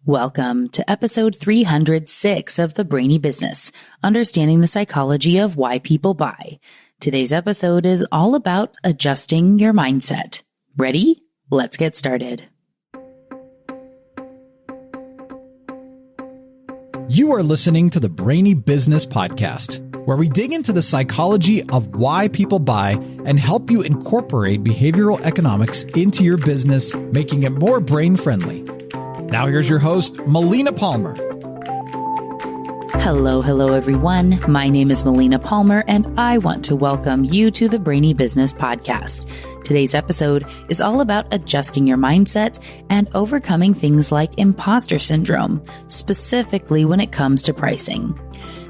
Welcome to episode 306 of the Brainy Business, understanding the psychology of why people buy. Today's episode is all about adjusting your mindset. Ready? Let's get started. You are listening to the Brainy Business Podcast, where we dig into the psychology of why people buy and help you incorporate behavioral economics into your business, making it more brain-friendly. Now here's your host, Melina Palmer. Hello, everyone. My name is Melina Palmer, and I want to welcome you to the Brainy Business Podcast. Today's episode is all about adjusting your mindset and overcoming things like imposter syndrome, specifically when it comes to pricing.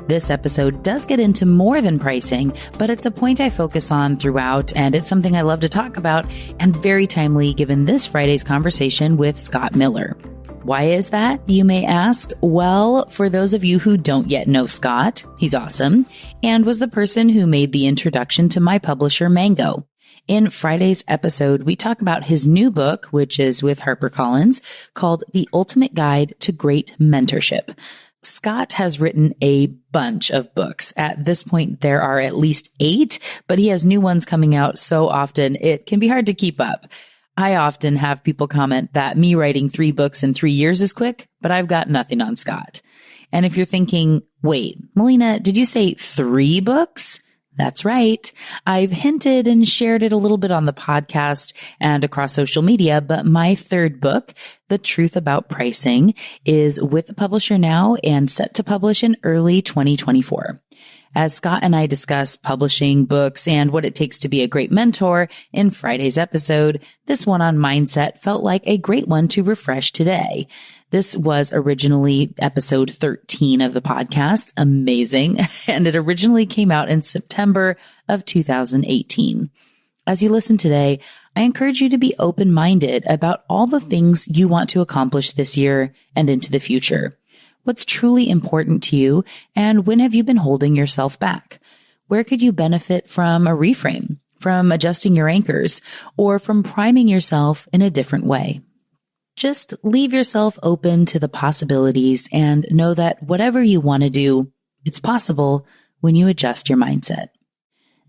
This episode does get into more than pricing, but it's a point I focus on throughout, and it's something I love to talk about and very timely given this Friday's conversation with Scott Miller. Why is that, you may ask? Well, for those of you who don't yet know Scott, he's awesome and was the person who made the introduction to my publisher, Mango. In Friday's episode, we talk about his new book, which is with HarperCollins, called The Ultimate Guide to Great Mentorship. Scott has written a bunch of books. At this point, there are at least 8, but he has new ones coming out so often it can be hard to keep up. I often have people comment that me writing 3 books in 3 years is quick, but I've got nothing on Scott. And if you're thinking, wait, Melina, did you say 3 books? That's right. I've hinted and shared it a little bit on the podcast and across social media, but my 3rd book, The Truth About Pricing, is with the publisher now and set to publish in early 2024. As Scott and I discuss publishing books and what it takes to be a great mentor in Friday's episode, this one on mindset felt like a great one to refresh today. This was originally episode 13 of the podcast. Amazing. And it originally came out in September of 2018. As you listen today, I encourage you to be open-minded about all the things you want to accomplish this year and into the future. What's truly important to you, and when have you been holding yourself back? Where could you benefit from a reframe, from adjusting your anchors, or from priming yourself in a different way? Just leave yourself open to the possibilities and know that whatever you want to do, it's possible when you adjust your mindset.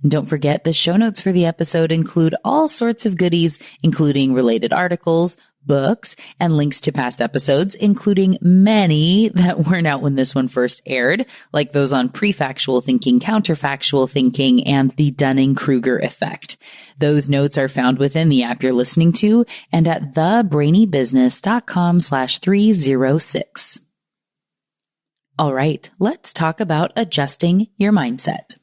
And don't forget, the show notes for the episode include all sorts of goodies, including related articles, books, and links to past episodes, including many that weren't out when this one first aired, like those on prefactual thinking, counterfactual thinking, and the Dunning-Kruger effect. Those notes are found within the app you're listening to and at thebrainybusiness.com/306. All right, let's talk about adjusting your mindset.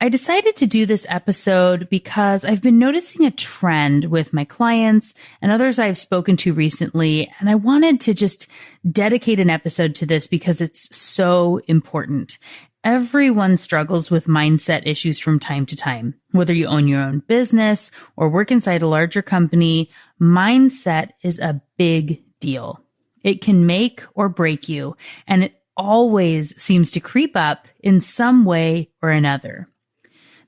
I decided to do this episode because I've been noticing a trend with my clients and others I've spoken to recently, and I wanted to just dedicate an episode to this because it's so important. Everyone struggles with mindset issues from time to time. Whether you own your own business or work inside a larger company, mindset is a big deal. It can make or break you, and it always seems to creep up in some way or another.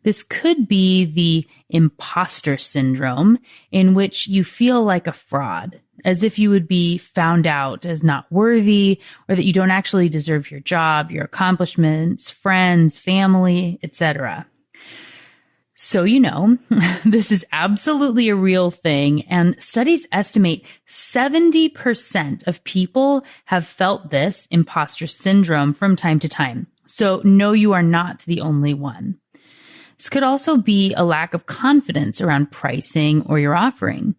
This could be the imposter syndrome, in which you feel like a fraud, as if you would be found out as not worthy, or that you don't actually deserve your job, your accomplishments, friends, family, etc. So, this is absolutely a real thing, and studies estimate 70% of people have felt this imposter syndrome from time to time. So, no, you are not the only one. This could also be a lack of confidence around pricing or your offering.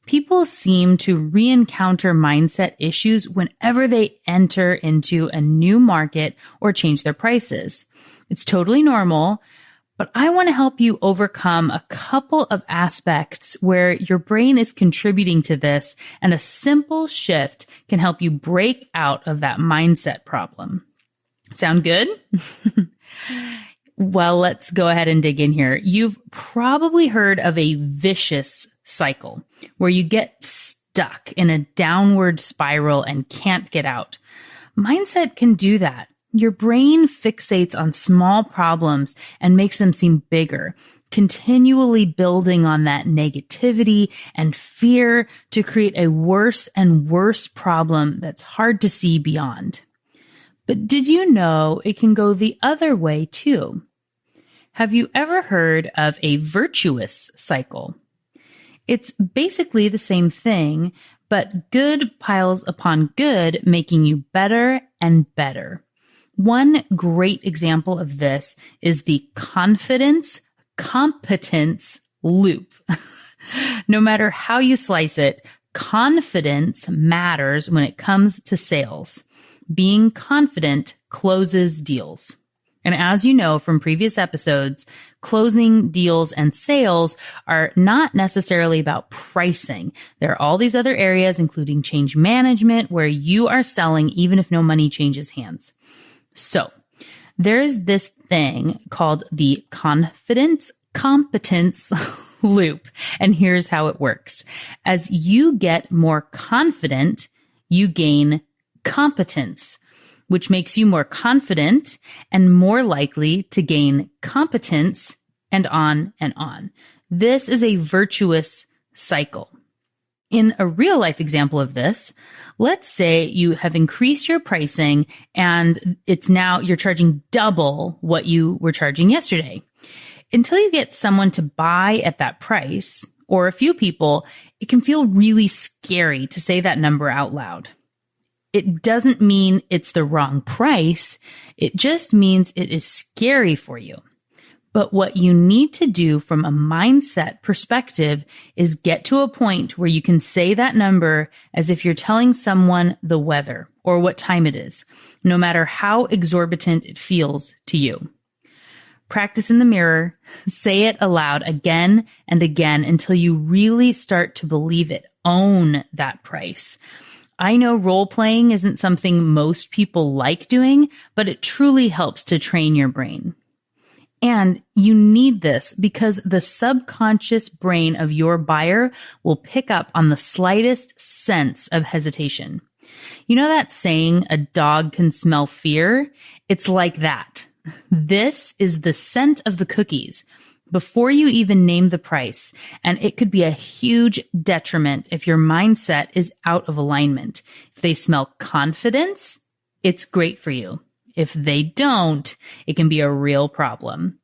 People seem to re-encounter mindset issues whenever they enter into a new market or change their prices. It's totally normal, but I want to help you overcome a couple of aspects where your brain is contributing to this, and a simple shift can help you break out of that mindset problem. Sound good? Well, let's go ahead and dig in here. You've probably heard of a vicious cycle where you get stuck in a downward spiral and can't get out. Mindset can do that. Your brain fixates on small problems and makes them seem bigger, continually building on that negativity and fear to create a worse and worse problem that's hard to see beyond. But did you know it can go the other way too? Have you ever heard of a virtuous cycle? It's basically the same thing, but good piles upon good, making you better and better. One great example of this is the confidence-competence loop. No matter how you slice it, confidence matters when it comes to sales. Being confident closes deals. And as you know from previous episodes, closing deals and sales are not necessarily about pricing. There are all these other areas, including change management, where you are selling even if no money changes hands. So there's this thing called the confidence competence loop. And here's how it works. As you get more confident, you gain competence, which makes you more confident and more likely to gain competence, and on and on. This is a virtuous cycle. In a real life example of this, let's say you have increased your pricing and it's now you're charging double what you were charging yesterday. Until you get someone to buy at that price, or a few people, it can feel really scary to say that number out loud. It doesn't mean it's the wrong price. It just means it is scary for you. But what you need to do from a mindset perspective is get to a point where you can say that number as if you're telling someone the weather or what time it is, no matter how exorbitant it feels to you. Practice in the mirror, say it aloud again and again until you really start to believe it. Own that price. I know role playing isn't something most people like doing, but it truly helps to train your brain. And you need this because the subconscious brain of your buyer will pick up on the slightest sense of hesitation. You know that saying, a dog can smell fear? It's like that. This is the scent of the cookies before you even name the price. And it could be a huge detriment if your mindset is out of alignment. If they smell confidence, it's great for you. If they don't, it can be a real problem.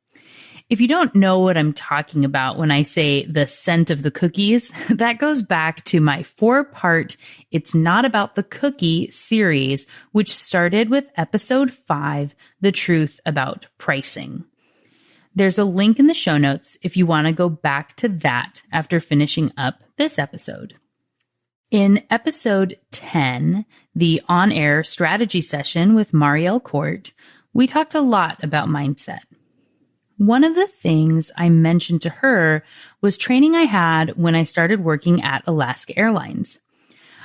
If you don't know what I'm talking about when I say the scent of the cookies, that goes back to my 4-part It's Not About the Cookie series, which started with episode 5, The Truth About Pricing. There's a link in the show notes if you want to go back to that after finishing up this episode. In episode 10, the on-air strategy session with Marielle Court, we talked a lot about mindset. One of the things I mentioned to her was training I had when I started working at Alaska Airlines.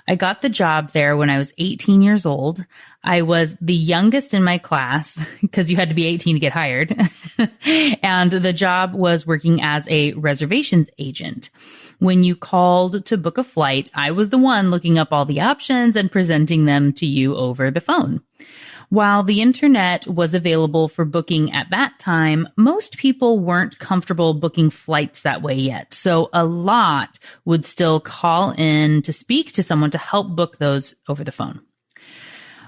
I got the job there when I was 18 years old. I was the youngest in my class because you had to be 18 to get hired. And the job was working as a reservations agent. When you called to book a flight, I was the one looking up all the options and presenting them to you over the phone. While the internet was available for booking at that time, most people weren't comfortable booking flights that way yet. So a lot would still call in to speak to someone to help book those over the phone.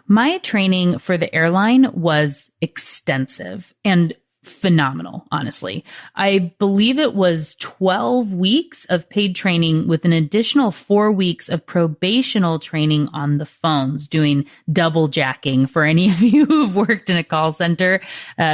My training for the airline was extensive and phenomenal, honestly. I believe it was 12 weeks of paid training with an additional 4 weeks of probational training on the phones, doing double jacking for any of you who've worked in a call center.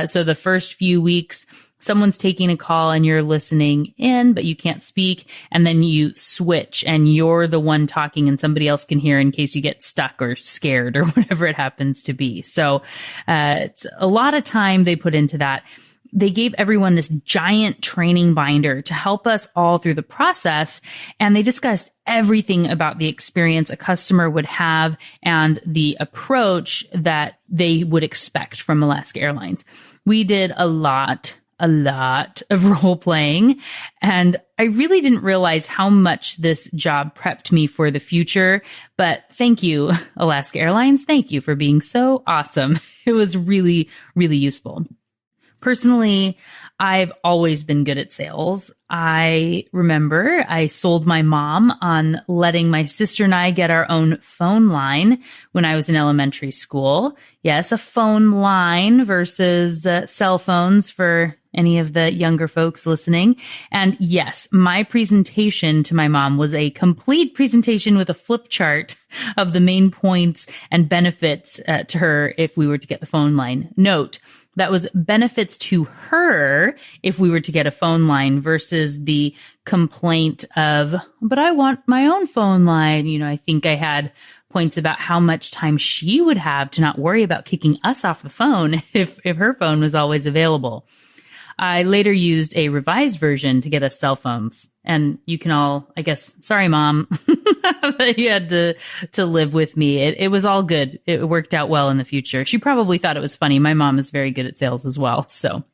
So the first few weeks, someone's taking a call and you're listening in, but you can't speak. And then you switch and you're the one talking and somebody else can hear in case you get stuck or scared or whatever it happens to be. So it's a lot of time they put into that. They gave everyone this giant training binder to help us all through the process. And they discussed everything about the experience a customer would have and the approach that they would expect from Alaska Airlines. We did a lot of role playing, and I really didn't realize how much this job prepped me for the future. But thank you, Alaska Airlines. Thank you for being so awesome. It was really, really useful. Personally, I've always been good at sales. I remember I sold my mom on letting my sister and I get our own phone line when I was in elementary school. Yes, a phone line versus cell phones for any of the younger folks listening. And yes, my presentation to my mom was a complete presentation with a flip chart of the main points and benefits to her if we were to get the phone line. Note, that was benefits to her if we were to get a phone line versus the complaint of, but I want my own phone line. I think I had points about how much time she would have to not worry about kicking us off the phone if her phone was always available. I later used a revised version to get us cell phones. And you can all, I guess, sorry, Mom, that you had to live with me. It was all good. It worked out well in the future. She probably thought it was funny. My mom is very good at sales as well. So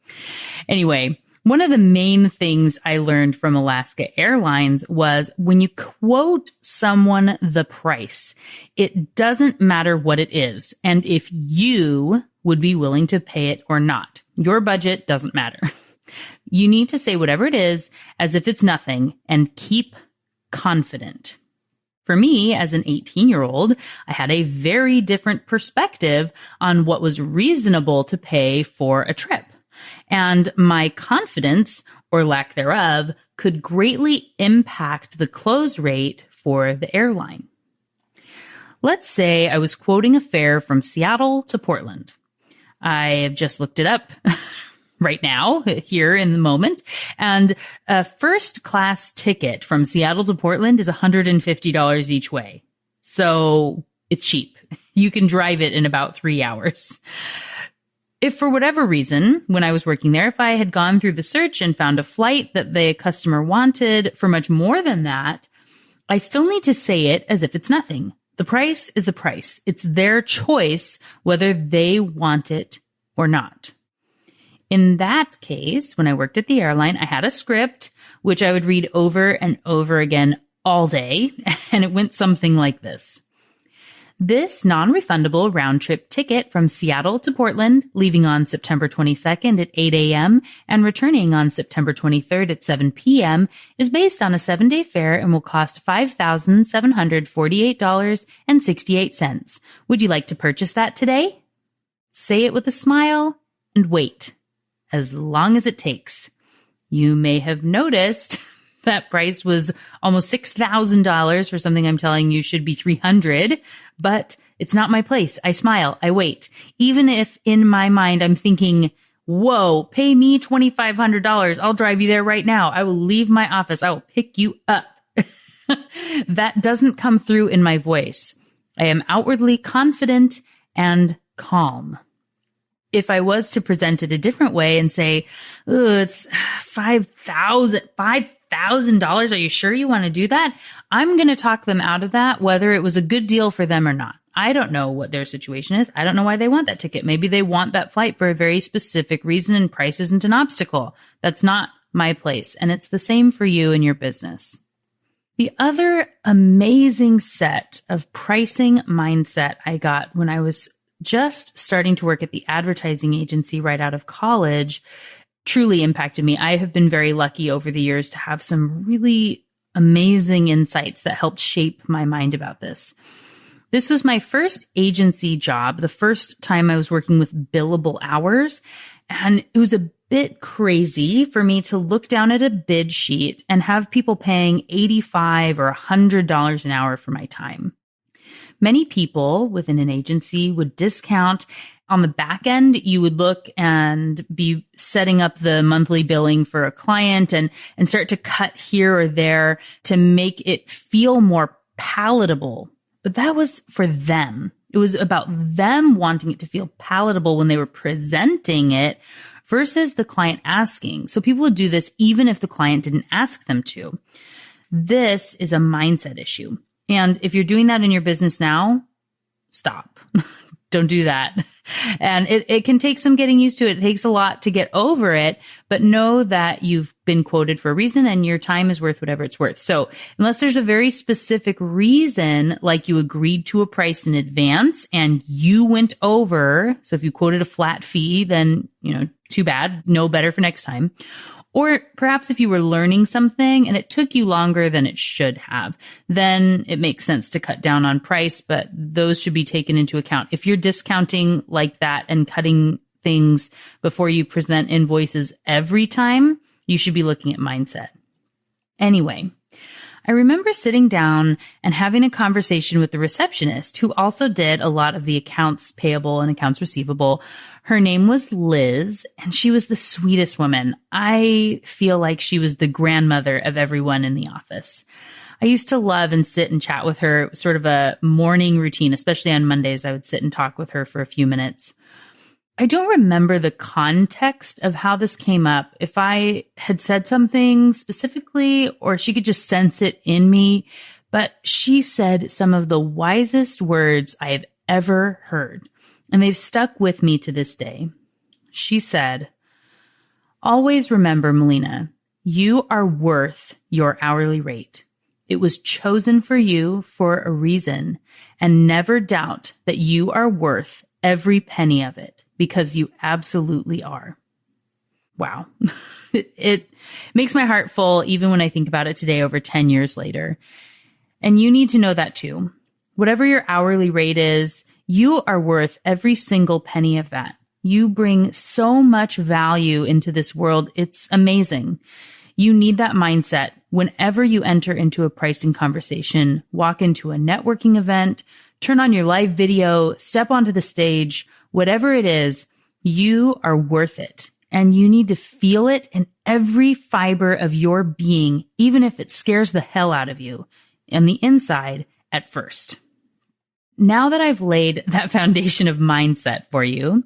anyway, one of the main things I learned from Alaska Airlines was when you quote someone the price, it doesn't matter what it is and if you would be willing to pay it or not. Your budget doesn't matter. You need to say whatever it is as if it's nothing and keep confident. For me, as an 18-year-old, I had a very different perspective on what was reasonable to pay for a trip. And my confidence, or lack thereof, could greatly impact the close rate for the airline. Let's say I was quoting a fare from Seattle to Portland. I have just looked it up right now, here in the moment. And a first class ticket from Seattle to Portland is $150 each way. So it's cheap. You can drive it in about 3 hours. If for whatever reason, when I was working there, if I had gone through the search and found a flight that the customer wanted for much more than that, I still need to say it as if it's nothing. The price is the price. It's their choice whether they want it or not. In that case, when I worked at the airline, I had a script, which I would read over and over again all day, and it went something like this. This non-refundable round-trip ticket from Seattle to Portland, leaving on September 22nd at 8 a.m. and returning on September 23rd at 7 p.m., is based on a 7-day fare and will cost $5,748.68. Would you like to purchase that today? Say it with a smile and wait, as long as it takes. You may have noticed that price was almost $6,000 for something I'm telling you should be $300, but it's not my place. I smile. I wait. Even if in my mind I'm thinking, whoa, pay me $2,500. I'll drive you there right now. I will leave my office. I will pick you up. That doesn't come through in my voice. I am outwardly confident and calm. If I was to present it a different way and say, oh, it's $5,000. Are you sure you want to do that? I'm going to talk them out of that, whether it was a good deal for them or not. I don't know what their situation is. I don't know why they want that ticket. Maybe they want that flight for a very specific reason and price isn't an obstacle. That's not my place. And it's the same for you and your business. The other amazing set of pricing mindset I got when I was just starting to work at the advertising agency right out of college truly impacted me. I have been very lucky over the years to have some really amazing insights that helped shape my mind about this. This was my first agency job, the first time I was working with billable hours, and it was a bit crazy for me to look down at a bid sheet and have people paying $85 or $100 an hour for my time. Many people within an agency would discount. On the back end, you would look and be setting up the monthly billing for a client and start to cut here or there to make it feel more palatable. But that was for them. It was about them wanting it to feel palatable when they were presenting it versus the client asking. So people would do this even if the client didn't ask them to. This is a mindset issue. And if you're doing that in your business now, stop. Don't do that. And it can take some getting used to it. It takes a lot to get over it, but know that you've been quoted for a reason and your time is worth whatever it's worth. So unless there's a very specific reason, like you agreed to a price in advance and you went over, so if you quoted a flat fee, then, too bad, know better for next time. Or perhaps if you were learning something and it took you longer than it should have, then it makes sense to cut down on price, but those should be taken into account. If you're discounting like that and cutting things before you present invoices every time, you should be looking at mindset. Anyway, I remember sitting down and having a conversation with the receptionist who also did a lot of the accounts payable and accounts receivable. Her name was Liz, and she was the sweetest woman. I feel like she was the grandmother of everyone in the office. I used to love and sit and chat with her, sort of a morning routine, especially on Mondays. I would sit and talk with her for a few minutes. I don't remember the context of how this came up, if I had said something specifically or she could just sense it in me, but she said some of the wisest words I have ever heard, and they've stuck with me to this day. She said, "Always remember, Melina, you are worth your hourly rate. It was chosen for you for a reason, and never doubt that you are worth every penny of it. Because you absolutely are." Wow. It makes my heart full even when I think about it today, over 10 years later. And you need to know that too. Whatever your hourly rate is, you are worth every single penny of that. You bring so much value into this world. It's amazing. You need that mindset whenever you enter into a pricing conversation, walk into a networking event, turn on your live video, step onto the stage. Whatever it is, you are worth it. And you need to feel it in every fiber of your being, even if it scares the hell out of you on the inside at first. Now that I've laid that foundation of mindset for you,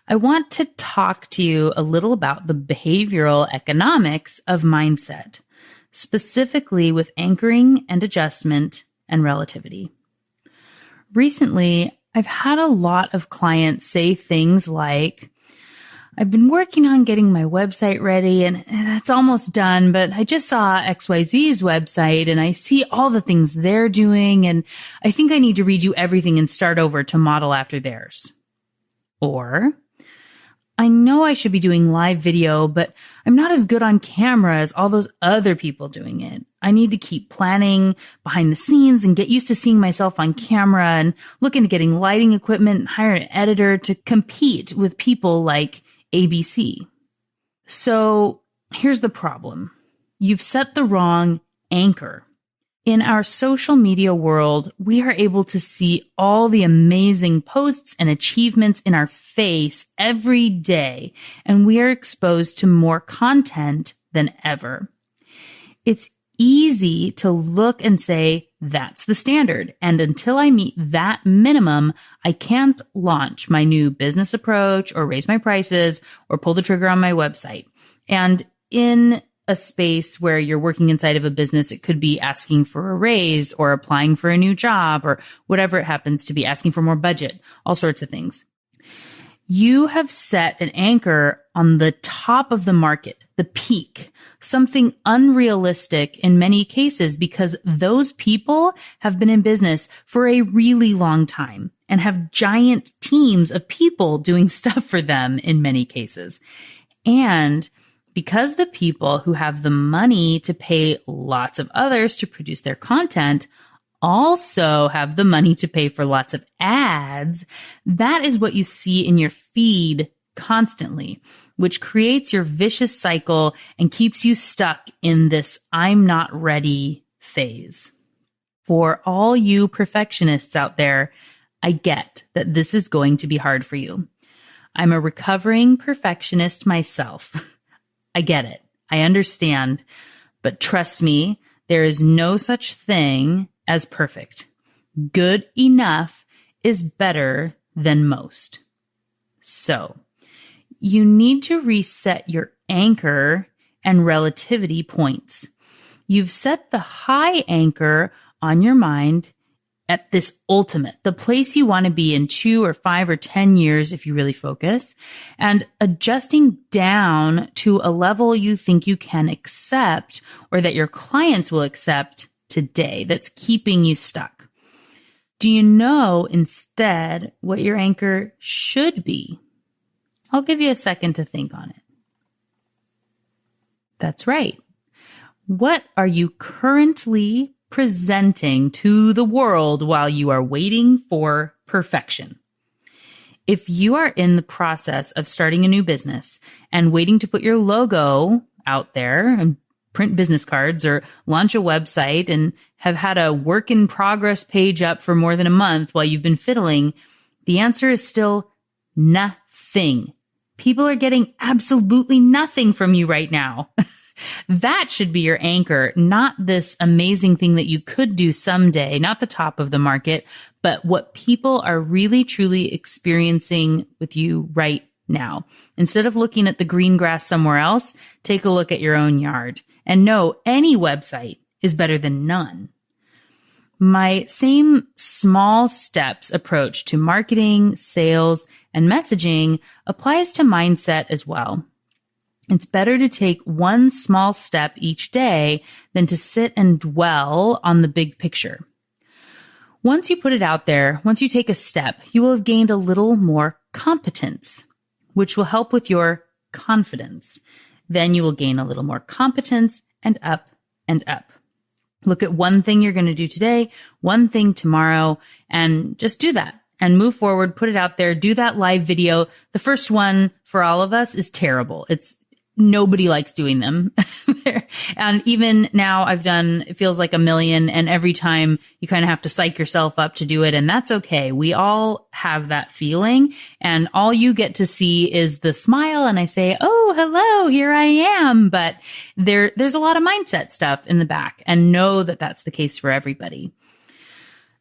I want to talk to you a little about the behavioral economics of mindset, specifically with anchoring and adjustment and relativity. Recently, I've had a lot of clients say things like, "I've been working on getting my website ready and that's almost done, but I just saw XYZ's website and I see all the things they're doing and I think I need to redo everything and start over to model after theirs." Or, "I know I should be doing live video, but I'm not as good on camera as all those other people doing it. I need to keep planning behind the scenes and get used to seeing myself on camera and look into getting lighting equipment and hire an editor to compete with people like ABC." So here's the problem. You've set the wrong anchor. In our social media world, we are able to see all the amazing posts and achievements in our face every day, and we are exposed to more content than ever. It's easy to look and say, that's the standard, and until I meet that minimum, I can't launch my new business approach or raise my prices or pull the trigger on my website. And in a space where you're working inside of a business, it could be asking for a raise or applying for a new job or whatever it happens to be, asking for more budget, all sorts of things. You have set an anchor on the top of the market, the peak, something unrealistic in many cases because those people have been in business for a really long time and have giant teams of people doing stuff for them in many cases. And because the people who have the money to pay lots of others to produce their content also have the money to pay for lots of ads, that is what you see in your feed constantly, which creates your vicious cycle and keeps you stuck in this "I'm not ready" phase. For all you perfectionists out there, I get that this is going to be hard for you. I'm a recovering perfectionist myself. I get it. I understand. But trust me, there is no such thing as perfect. Good enough is better than most. So, you need to reset your anchor and relativity points. You've set the high anchor on your mind at this ultimate, the place you want to be in 2 or 5 or 10 years if you really focus, and adjusting down to a level you think you can accept or that your clients will accept today that's keeping you stuck. Do you know instead what your anchor should be? I'll give you a second to think on it. That's right. What are you currently presenting to the world while you are waiting for perfection? If you are in the process of starting a new business and waiting to put your logo out there and print business cards or launch a website and have had a work in progress page up for more than a month while you've been fiddling, the answer is still nothing. People are getting absolutely nothing from you right now. That should be your anchor, not this amazing thing that you could do someday, not the top of the market, but what people are really, truly experiencing with you right now. Instead of looking at the green grass somewhere else, take a look at your own yard and know any website is better than none. My same small steps approach to marketing, sales, and messaging applies to mindset as well. It's better to take one small step each day than to sit and dwell on the big picture. Once you put it out there, once you take a step, you will have gained a little more competence, which will help with your confidence. Then you will gain a little more competence and up and up. Look at one thing you're going to do today, one thing tomorrow, and just do that and move forward, put it out there, do that live video. The first one for all of us is terrible. Nobody likes doing them. And even now it feels like 1 million. And every time you kind of have to psych yourself up to do it. And that's okay. We all have that feeling. And all you get to see is the smile. And I say, oh, hello, here I am. But there's a lot of mindset stuff in the back, and know that that's the case for everybody.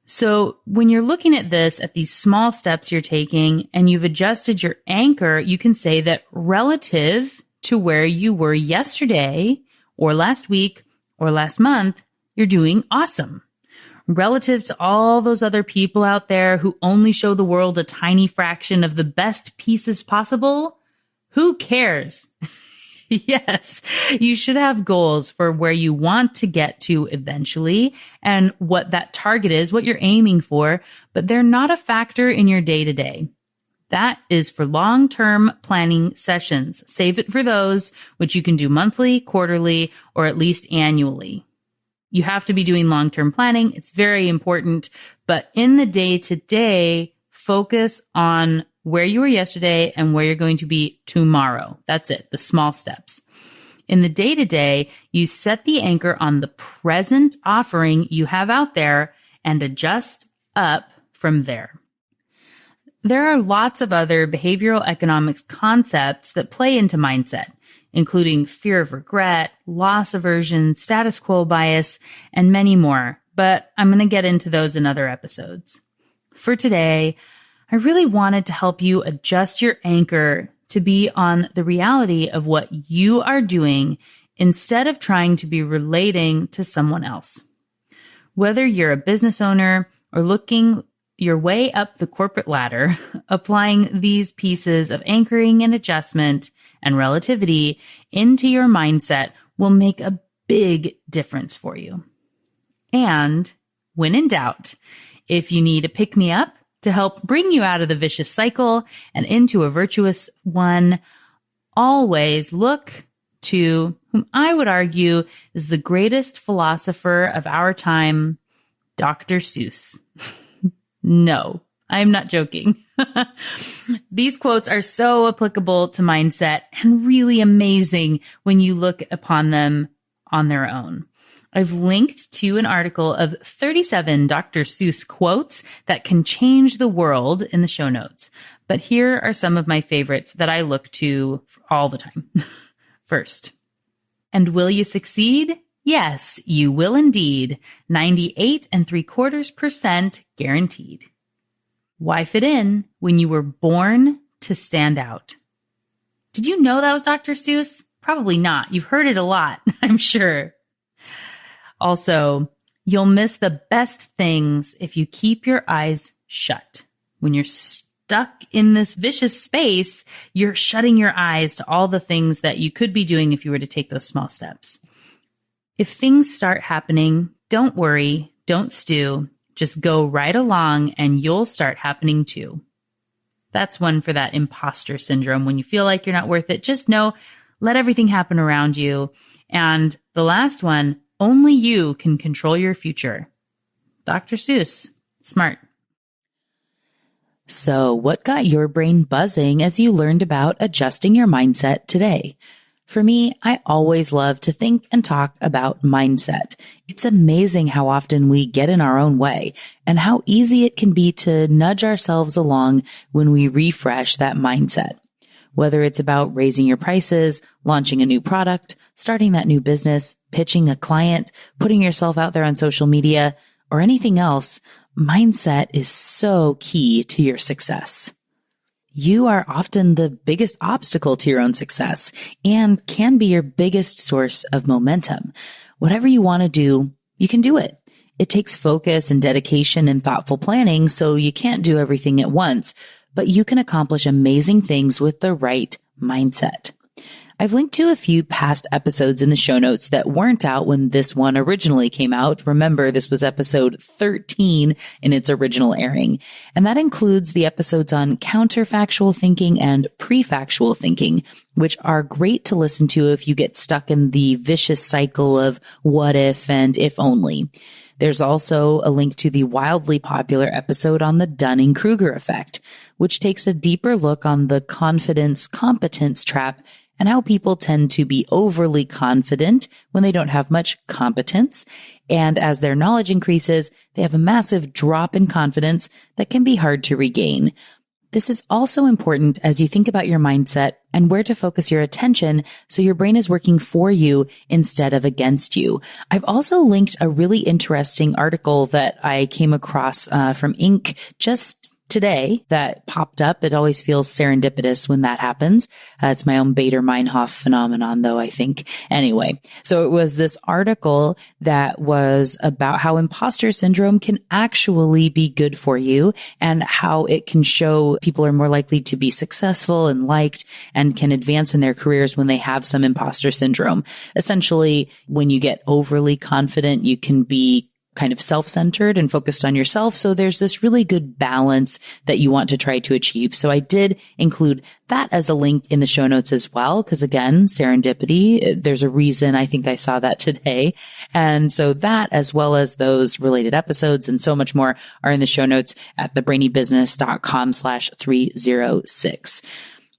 So when you're looking at this, at these small steps you're taking and you've adjusted your anchor, you can say that relative to where you were yesterday or last week or last month, you're doing awesome. Relative to all those other people out there who only show the world a tiny fraction of the best pieces possible, who cares? Yes, you should have goals for where you want to get to eventually and what that target is, what you're aiming for, but they're not a factor in your day-to-day. That is for long-term planning sessions. Save it for those, which you can do monthly, quarterly, or at least annually. You have to be doing long-term planning. It's very important. But in the day-to-day, focus on where you were yesterday and where you're going to be tomorrow. That's it, the small steps. In the day-to-day, you set the anchor on the present offering you have out there and adjust up from there. There are lots of other behavioral economics concepts that play into mindset, including fear of regret, loss aversion, status quo bias, and many more. But I'm going to get into those in other episodes. For today, I really wanted to help you adjust your anchor to be on the reality of what you are doing instead of trying to be relating to someone else. Whether you're a business owner or looking your way up the corporate ladder, applying these pieces of anchoring and adjustment and relativity into your mindset will make a big difference for you. And when in doubt, if you need a pick-me-up to help bring you out of the vicious cycle and into a virtuous one, always look to whom I would argue is the greatest philosopher of our time, Dr. Seuss. No, I'm not joking. These quotes are so applicable to mindset and really amazing when you look upon them on their own. I've linked to an article of 37 Dr. Seuss quotes that can change the world in the show notes. But here are some of my favorites that I look to all the time. First, and will you succeed? Yes, you will indeed. 98.75% guaranteed. Why fit in when you were born to stand out? Did you know that was Dr. Seuss? Probably not. You've heard it a lot, I'm sure. Also, You'll miss the best things if you keep your eyes shut. When you're stuck in this vicious space, you're shutting your eyes to all the things that you could be doing if you were to take those small steps. If things start happening, don't worry, don't stew, just go right along and you'll start happening too. That's one for that imposter syndrome. When you feel like you're not worth it, just know, let everything happen around you. And the last one, only you can control your future. Dr. Seuss, smart. So what got your brain buzzing as you learned about adjusting your mindset today? For me, I always love to think and talk about mindset. It's amazing how often we get in our own way and how easy it can be to nudge ourselves along when we refresh that mindset. Whether it's about raising your prices, launching a new product, starting that new business, pitching a client, putting yourself out there on social media, or anything else, mindset is so key to your success. You are often the biggest obstacle to your own success and can be your biggest source of momentum. Whatever you want to do, you can do it. It takes focus and dedication and thoughtful planning, so you can't do everything at once, but you can accomplish amazing things with the right mindset. I've linked to a few past episodes in the show notes that weren't out when this one originally came out. Remember, this was episode 13 in its original airing. And that includes the episodes on counterfactual thinking and prefactual thinking, which are great to listen to if you get stuck in the vicious cycle of what if and if only. There's also a link to the wildly popular episode on the Dunning-Kruger effect, which takes a deeper look on the confidence-competence trap and how people tend to be overly confident when they don't have much competence. And as their knowledge increases, they have a massive drop in confidence that can be hard to regain. This is also important as you think about your mindset and where to focus your attention so your brain is working for you instead of against you. I've also linked a really interesting article that I came across from Inc. just today that popped up. It always feels serendipitous when that happens. It's my own Bader-Meinhof phenomenon, though, I think. Anyway, so it was this article that was about how imposter syndrome can actually be good for you and how it can show people are more likely to be successful and liked and can advance in their careers when they have some imposter syndrome. Essentially, when you get overly confident, you can be kind of self-centered and focused on yourself. So there's this really good balance that you want to try to achieve. So I did include that as a link in the show notes as well, because again, serendipity, there's a reason I think I saw that today. And so that, as well as those related episodes and so much more, are in the show notes at thebrainybusiness.com/306.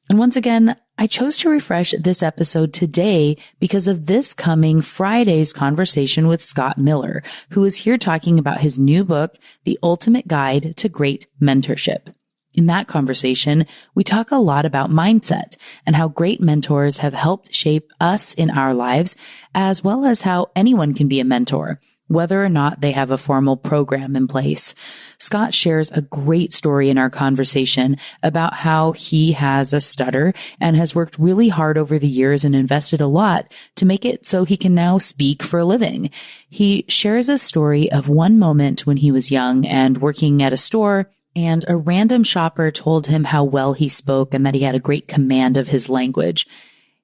And once again, I chose to refresh this episode today because of this coming Friday's conversation with Scott Miller, who is here talking about his new book, The Ultimate Guide to Great Mentorship. In that conversation, we talk a lot about mindset and how great mentors have helped shape us in our lives, as well as how anyone can be a mentor, whether or not they have a formal program in place. Scott shares a great story in our conversation about how he has a stutter and has worked really hard over the years and invested a lot to make it so he can now speak for a living. He shares a story of one moment when he was young and working at a store, and a random shopper told him how well he spoke and that he had a great command of his language.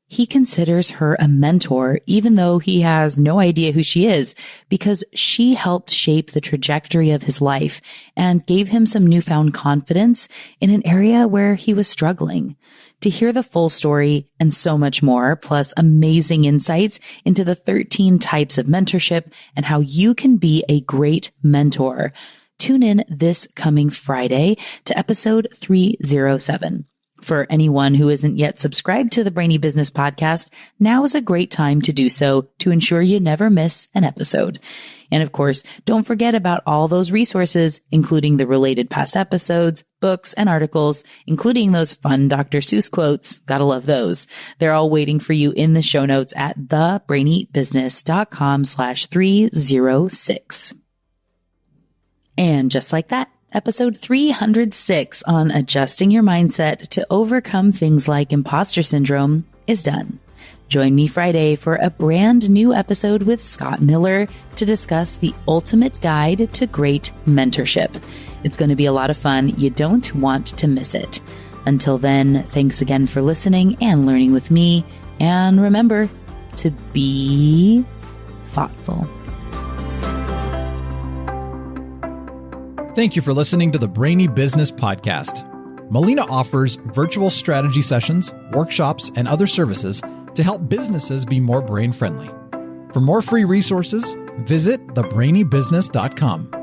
He considers her a mentor, even though he has no idea who she is, because she helped shape the trajectory of his life and gave him some newfound confidence in an area where he was struggling. To hear the full story and so much more, plus amazing insights into the 13 types of mentorship and how you can be a great mentor, tune in this coming Friday to episode 307. For anyone who isn't yet subscribed to the Brainy Business Podcast, now is a great time to do so to ensure you never miss an episode. And of course, don't forget about all those resources, including the related past episodes, books, and articles, including those fun Dr. Seuss quotes. Gotta love those. They're all waiting for you in the show notes at thebrainybusiness.com/306. And just like that, episode 306 on adjusting your mindset to overcome things like imposter syndrome is done. Join me Friday for a brand new episode with Scott Miller to discuss the ultimate guide to great mentorship. It's going to be a lot of fun. You don't want to miss it. Until then, thanks again for listening and learning with me. And remember to be thoughtful. Thank you for listening to the Brainy Business Podcast. Melina offers virtual strategy sessions, workshops, and other services to help businesses be more brain-friendly. For more free resources, visit thebrainybusiness.com.